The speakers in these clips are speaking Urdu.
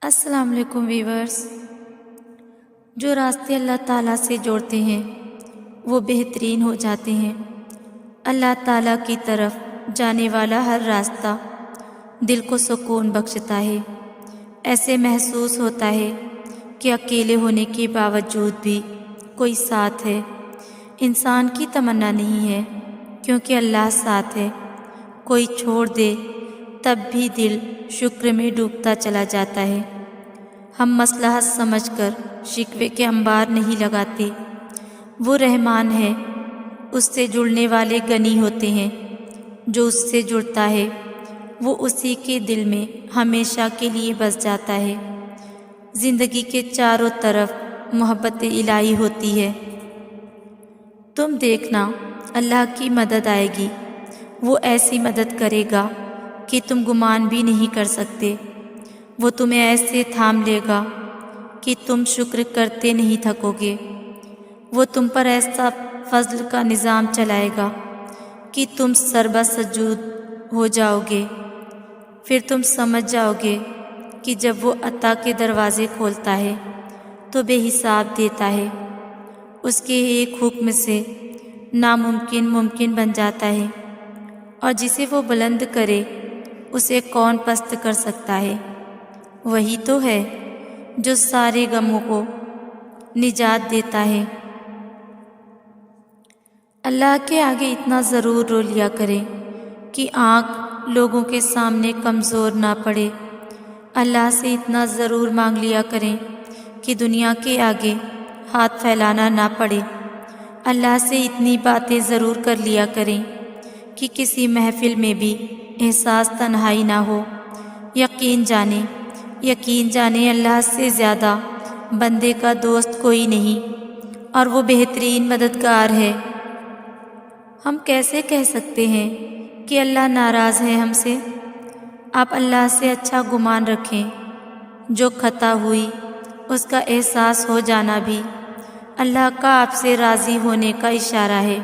السلام علیکم ویورز۔ جو راستے اللہ تعالیٰ سے جوڑتے ہیں وہ بہترین ہو جاتے ہیں۔ اللہ تعالیٰ کی طرف جانے والا ہر راستہ دل کو سکون بخشتا ہے۔ ایسے محسوس ہوتا ہے کہ اکیلے ہونے کے باوجود بھی کوئی ساتھ ہے۔ انسان کی تمنا نہیں ہے کیونکہ اللہ ساتھ ہے۔ کوئی چھوڑ دے تب بھی دل شکر میں ڈوبتا چلا جاتا ہے۔ ہم مصلحت سمجھ کر شکوے کے انبار نہیں لگاتے۔ وہ رحمان ہے، اس سے جڑنے والے غنی ہوتے ہیں۔ جو اس سے جڑتا ہے وہ اسی کے دل میں ہمیشہ کے لیے بس جاتا ہے۔ زندگی کے چاروں طرف محبت الہی ہوتی ہے۔ تم دیکھنا اللہ کی مدد آئے گی، وہ ایسی مدد کرے گا کہ تم گمان بھی نہیں کر سکتے۔ وہ تمہیں ایسے تھام لے گا کہ تم شکر کرتے نہیں تھکو گے۔ وہ تم پر ایسا فضل کا نظام چلائے گا کہ تم سربہ سجود ہو جاؤ گے۔ پھر تم سمجھ جاؤ گے کہ جب وہ عطا کے دروازے کھولتا ہے تو بے حساب دیتا ہے۔ اس کے ایک حکم سے ناممکن ممکن بن جاتا ہے، اور جسے وہ بلند کرے اسے کون پست کر سکتا ہے؟ وہی تو ہے جو سارے غموں کو نجات دیتا ہے۔ اللہ کے آگے اتنا ضرور رو لیا کریں کہ آنکھ لوگوں کے سامنے کمزور نہ پڑے۔ اللہ سے اتنا ضرور مانگ لیا کریں کہ دنیا کے آگے ہاتھ پھیلانا نہ پڑے۔ اللہ سے اتنی باتیں ضرور کر لیا کریں کہ کسی محفل میں بھی احساس تنہائی نہ ہو۔ یقین جانیں اللہ سے زیادہ بندے کا دوست کوئی نہیں، اور وہ بہترین مددگار ہے۔ ہم کیسے کہہ سکتے ہیں کہ اللہ ناراض ہے ہم سے؟ آپ اللہ سے اچھا گمان رکھیں۔ جو خطا ہوئی اس کا احساس ہو جانا بھی اللہ کا آپ سے راضی ہونے کا اشارہ ہے۔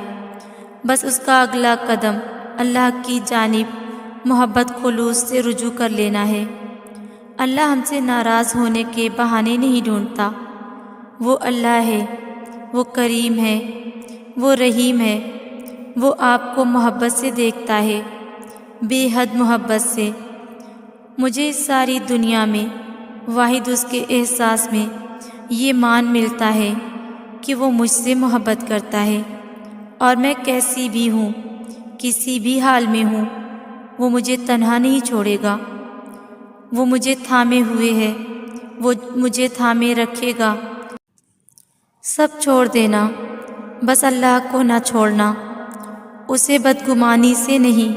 بس اس کا اگلا قدم اللہ کی جانب محبت خلوص سے رجوع کر لینا ہے۔ اللہ ہم سے ناراض ہونے کے بہانے نہیں ڈھونڈتا۔ وہ اللہ ہے، وہ کریم ہے، وہ رحیم ہے۔ وہ آپ کو محبت سے دیکھتا ہے، بے حد محبت سے۔ مجھے اس ساری دنیا میں واحد اس کے احساس میں یہ مان ملتا ہے کہ وہ مجھ سے محبت کرتا ہے، اور میں کیسی بھی ہوں، کسی بھی حال میں ہوں، وہ مجھے تنہا نہیں چھوڑے گا۔ وہ مجھے تھامے ہوئے ہے، وہ مجھے تھامے رکھے گا۔ سب چھوڑ دینا، بس اللہ کو نہ چھوڑنا۔ اسے بدگمانی سے نہیں،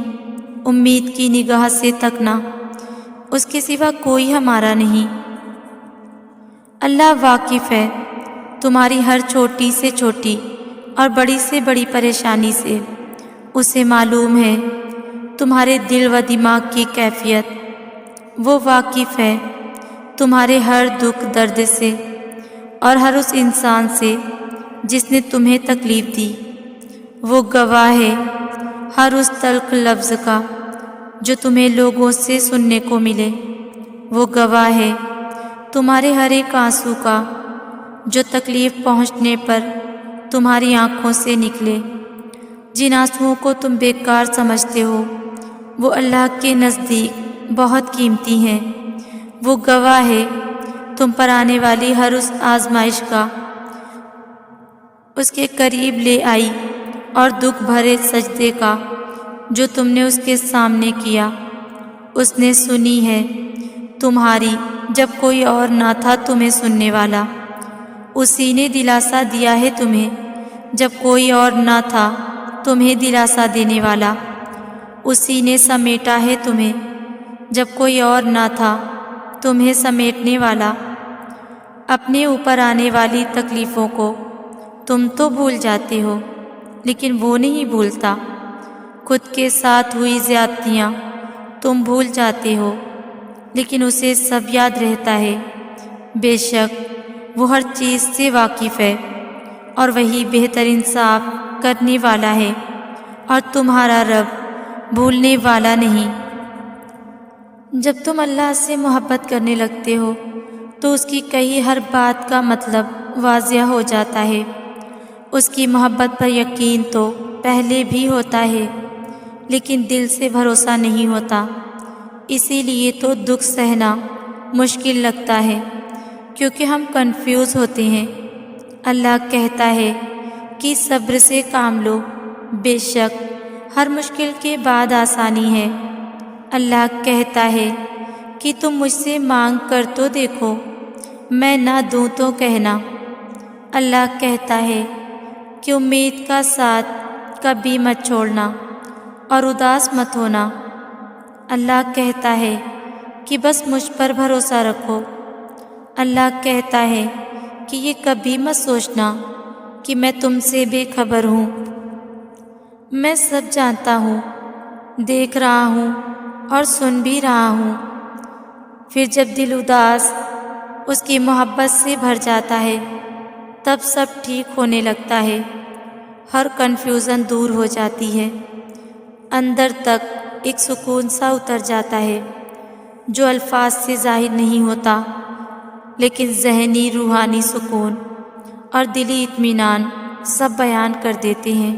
امید کی نگاہ سے تکنا۔ اس کے سوا کوئی ہمارا نہیں۔ اللہ واقف ہے تمہاری ہر چھوٹی سے چھوٹی اور بڑی سے بڑی پریشانی سے۔ اسے معلوم ہے تمہارے دل و دماغ کی کیفیت۔ وہ واقف ہے تمہارے ہر دکھ درد سے اور ہر اس انسان سے جس نے تمہیں تکلیف دی۔ وہ گواہ ہے ہر اس تلخ لفظ کا جو تمہیں لوگوں سے سننے کو ملے۔ وہ گواہ ہے تمہارے ہر ایک آنسو کا جو تکلیف پہنچنے پر تمہاری آنکھوں سے نکلے۔ جن آنسوؤں کو تم بیکار سمجھتے ہو وہ اللہ کے نزدیک بہت قیمتی ہیں۔ وہ گواہ ہے تم پر آنے والی ہر اس آزمائش کا اس کے قریب لے آئی، اور دکھ بھرے سجدے کا جو تم نے اس کے سامنے کیا اس نے سنی ہے تمہاری، جب کوئی اور نہ تھا تمہیں سننے والا۔ اسی نے دلاسا دیا ہے تمہیں جب کوئی اور نہ تھا تمہیں دلاسا دینے والا۔ اسی نے سمیٹا ہے تمہیں جب کوئی اور نہ تھا تمہیں سمیٹنے والا۔ اپنے اوپر آنے والی تکلیفوں کو تم تو بھول جاتے ہو لیکن وہ نہیں بھولتا۔ خود کے ساتھ ہوئی زیادتیاں تم بھول جاتے ہو لیکن اسے سب یاد رہتا ہے۔ بے شک وہ ہر چیز سے واقف ہے، اور وہی بہتر انصاف کرنے والا ہے۔ اور تمہارا رب بھولنے والا نہیں۔ جب تم اللہ سے محبت کرنے لگتے ہو تو اس کی کہی ہر بات کا مطلب واضح ہو جاتا ہے۔ اس کی محبت پر یقین تو پہلے بھی ہوتا ہے، لیکن دل سے بھروسہ نہیں ہوتا، اسی لیے تو دکھ سہنا مشکل لگتا ہے، کیونکہ ہم کنفیوز ہوتے ہیں۔ اللہ کہتا ہے کہ صبر سے کام لو، بے شک ہر مشکل کے بعد آسانی ہے۔ اللہ کہتا ہے کہ تم مجھ سے مانگ کر تو دیکھو، میں نہ دوں تو کہنا۔ اللہ کہتا ہے کہ امید کا ساتھ کبھی مت چھوڑنا اور اداس مت ہونا۔ اللہ کہتا ہے کہ بس مجھ پر بھروسہ رکھو۔ اللہ کہتا ہے کہ یہ کبھی مت سوچنا کہ میں تم سے بے خبر ہوں، میں سب جانتا ہوں، دیکھ رہا ہوں اور سن بھی رہا ہوں۔ پھر جب دل اداس اس کی محبت سے بھر جاتا ہے تب سب ٹھیک ہونے لگتا ہے، ہر کنفیوژن دور ہو جاتی ہے، اندر تک ایک سکون سا اتر جاتا ہے جو الفاظ سے ظاہر نہیں ہوتا، لیکن ذہنی روحانی سکون اور دلی اطمینان سب بیان کر دیتے ہیں۔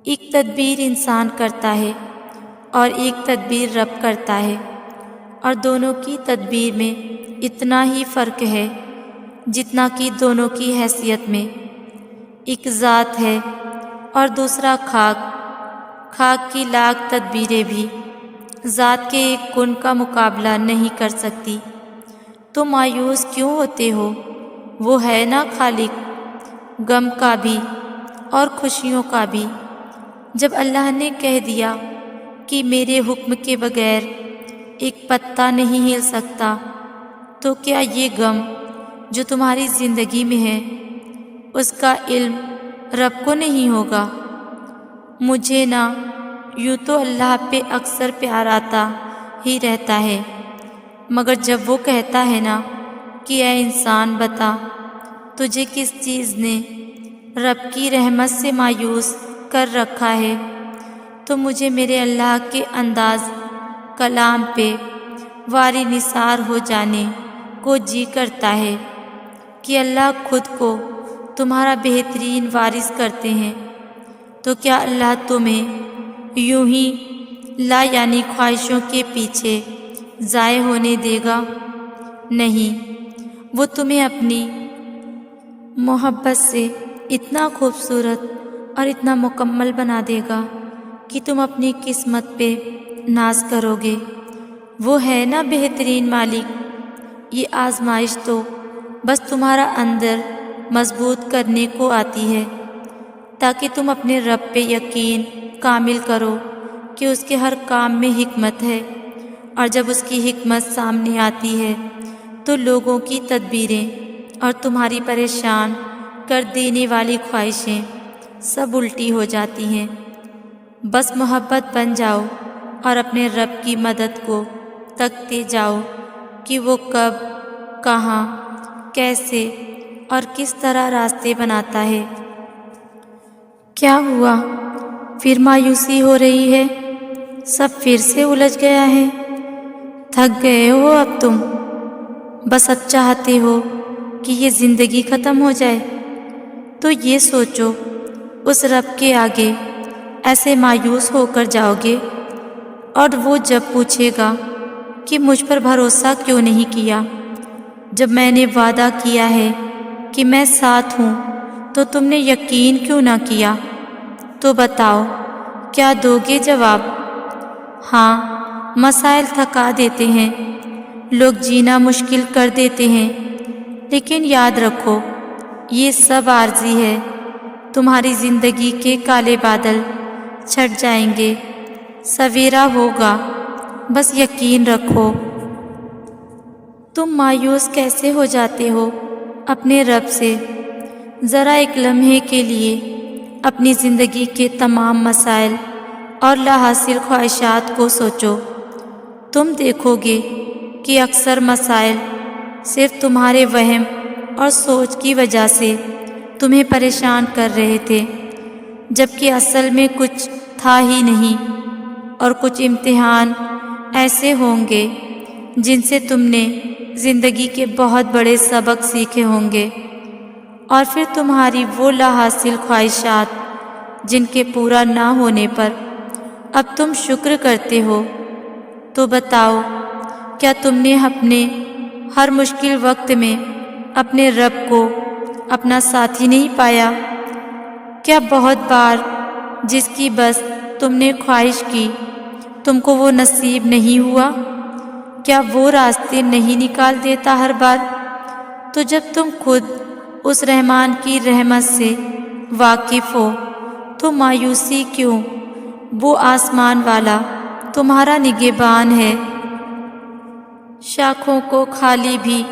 ایک تدبیر انسان کرتا ہے اور ایک تدبیر رب کرتا ہے، اور دونوں کی تدبیر میں اتنا ہی فرق ہے جتنا کہ دونوں کی حیثیت میں۔ ایک ذات ہے اور دوسرا خاک۔ خاک کی لاکھ تدبیریں بھی ذات کے ایک کن کا مقابلہ نہیں کر سکتی۔ تو مایوس کیوں ہوتے ہو؟ وہ ہے نا خالق غم کا بھی اور خوشیوں کا بھی۔ جب اللہ نے کہہ دیا کہ میرے حکم کے بغیر ایک پتا نہیں ہل سکتا، تو کیا یہ غم جو تمہاری زندگی میں ہے اس کا علم رب کو نہیں ہوگا؟ مجھے نہ یوں تو اللہ پہ اکثر پیار آتا ہی رہتا ہے، مگر جب وہ کہتا ہے نا کہ اے انسان بتا تجھے کس چیز نے رب کی رحمت سے مایوس کر رکھا ہے، تو مجھے میرے اللہ کے انداز کلام پہ واری نثار ہو جانے کو جی کرتا ہے کہ اللہ خود کو تمہارا بہترین وارث کرتے ہیں۔ تو کیا اللہ تمہیں یوں ہی لا یعنی خواہشوں کے پیچھے ضائع ہونے دے گا؟ نہیں، وہ تمہیں اپنی محبت سے اتنا خوبصورت اور اتنا مکمل بنا دے گا کہ تم اپنی قسمت پہ ناز کرو گے۔ وہ ہے نا بہترین مالک۔ یہ آزمائش تو بس تمہارا اندر مضبوط کرنے کو آتی ہے، تاکہ تم اپنے رب پہ یقین کامل کرو کہ اس کے ہر کام میں حکمت ہے، اور جب اس کی حکمت سامنے آتی ہے تو لوگوں کی تدبیریں اور تمہاری پریشان کر دینے والی خواہشیں سب الٹی ہو جاتی ہیں۔ بس محبت بن جاؤ اور اپنے رب کی مدد کو تکتے جاؤ کہ وہ کب، کہاں، کیسے اور کس طرح راستے بناتا ہے۔ کیا ہوا؟ پھر مایوسی ہو رہی ہے؟ سب پھر سے الجھ گیا ہے؟ تھک گئے ہو اب تم؟ بس اب چاہتے ہو کہ یہ زندگی ختم ہو جائے؟ تو یہ سوچو، اس رب کے آگے ایسے مایوس ہو کر جاؤ گے، اور وہ جب پوچھے گا کہ مجھ پر بھروسہ کیوں نہیں کیا، جب میں نے وعدہ کیا ہے کہ میں ساتھ ہوں تو تم نے یقین کیوں نہ کیا؟ تو بتاؤ کیا دو گے جواب؟ ہاں، مسائل تھکا دیتے ہیں، لوگ جینا مشکل کر دیتے ہیں، لیکن یاد رکھو یہ سب عارضی ہے۔ تمہاری زندگی کے کالے بادل چھٹ جائیں گے، سویرا ہوگا، بس یقین رکھو۔ تم مایوس کیسے ہو جاتے ہو اپنے رب سے؟ ذرا ایک لمحے کے لیے اپنی زندگی کے تمام مسائل اور لا حاصل خواہشات کو سوچو۔ تم دیکھو گے کہ اکثر مسائل صرف تمہارے وہم اور سوچ کی وجہ سے تمہیں پریشان کر رہے تھے۔ جبکہ اصل میں کچھ تھا ہی نہیں، اور کچھ امتحان ایسے ہوں گے جن سے تم نے زندگی کے بہت بڑے سبق سیکھے ہوں گے، اور پھر تمہاری وہ لا حاصل خواہشات جن کے پورا نہ ہونے پر اب تم شکر کرتے ہو، تو بتاؤ کیا تم نے اپنے ہر مشکل وقت میں اپنے رب کو اپنا ساتھی نہیں پایا؟ کیا بہت بار جس کی بس تم نے خواہش کی تم کو وہ نصیب نہیں ہوا؟ کیا وہ راستے نہیں نکال دیتا ہر بار؟ تو جب تم خود اس رحمان کی رحمت سے واقف ہو تو مایوسی کیوں؟ وہ آسمان والا تمہارا نگہبان ہے۔ شاخوں کو خالی بھی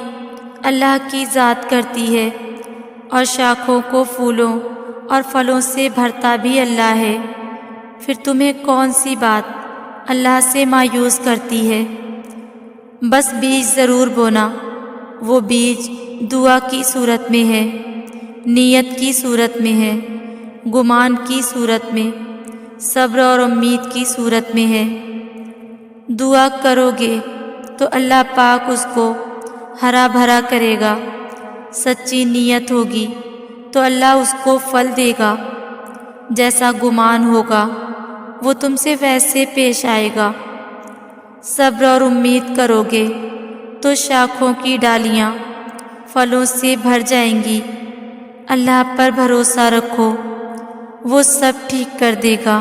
اللہ کی ذات کرتی ہے، اور شاخوں کو پھولوں اور پھلوں سے بھرتا بھی اللہ ہے۔ پھر تمہیں کون سی بات اللہ سے مایوس کرتی ہے؟ بس بیج ضرور بونا، وہ بیج دعا کی صورت میں ہے، نیت کی صورت میں ہے، گمان کی صورت میں، صبر اور امید کی صورت میں ہے۔ دعا کرو گے تو اللہ پاک اس کو ہرا بھرا کرے گا، سچی نیت ہوگی تو اللہ اس کو پھل دے گا، جیسا گمان ہوگا وہ تم سے ویسے پیش آئے گا۔ صبر اور امید کرو گے تو شاخوں کی ڈالیاں پھلوں سے بھر جائیں گی۔ اللہ پر بھروسہ رکھو، وہ سب ٹھیک کر دے گا۔